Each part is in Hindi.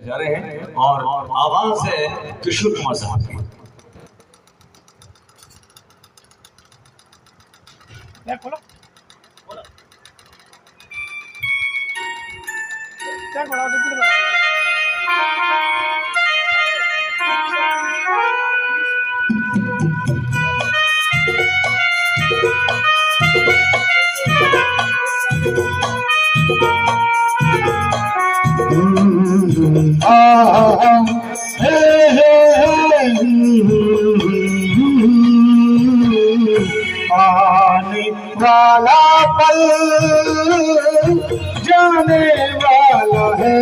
जा रहे हैं और आवाज है किशोर कुमार साहब की। आने वाला पल जाने वाला है,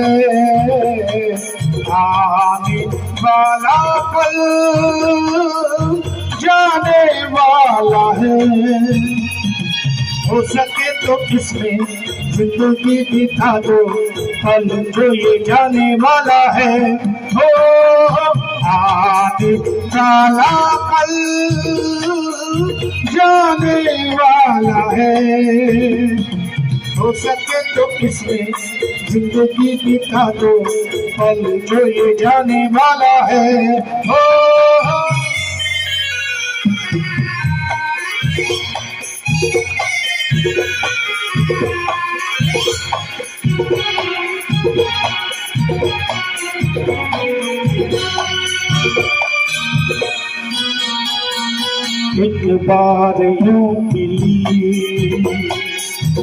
आने वाला पल जाने वाला है। हो सके तो इसमें जिंदगी बिता दो, पल जो ये जाने वाला है। हो आने वाला पल जाने वाला है। हो सके तो इसमें जिंदगी बिता दो, पल जो ये जाने वाला है। हो एक बार यूं मिली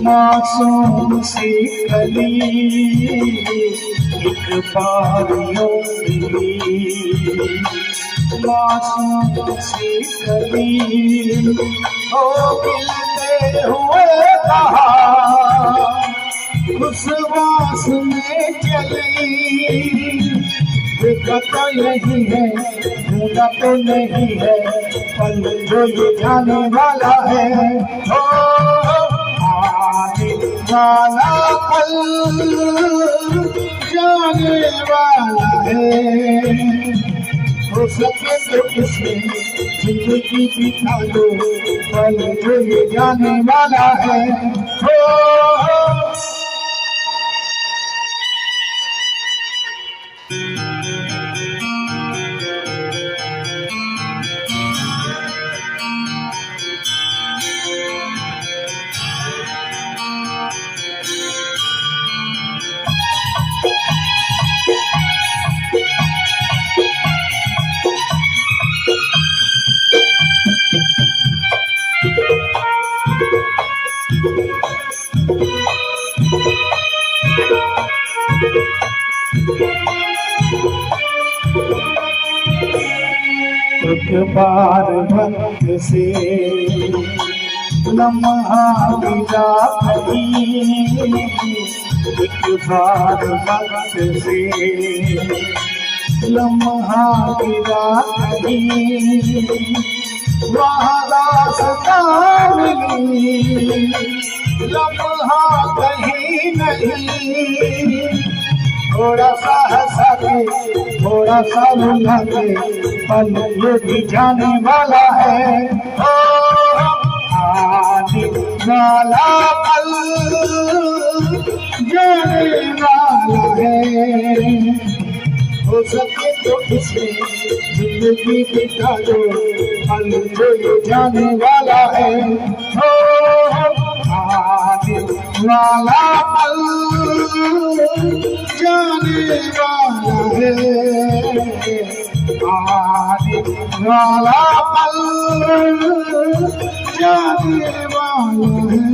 मासूम सी कली, एक बार यूं मिली मासूम सी कली। ओ मिलते हुए कहा उस वास में चली, देखा तो नहीं है ढूंढा तो नहीं है, पल जो ये जाने वाला है। ओ आने वाला पल जाने वाला है। हो सके तो इसमें जिंदगी बिता दो, पल जो ये जाने वाला है। हो एक बार भक्त से लम्हा मिला कहीं, एक बार भक्त से लम्हा मिला कहीं, वहाँ रास्ता मिली लम्हा कहीं नहीं। थोड़ा सा हंसा के थोड़ा सा रुला के, पल ये भी जाने वाला है। ओ आने वाला पल जाने वाला है। हो सके तो इसमें जिंदगी बिता दो, पल जो ये जाने वाला है। हो आने वाला पल जाने वाला है, आने वाला पल जाने वाला है।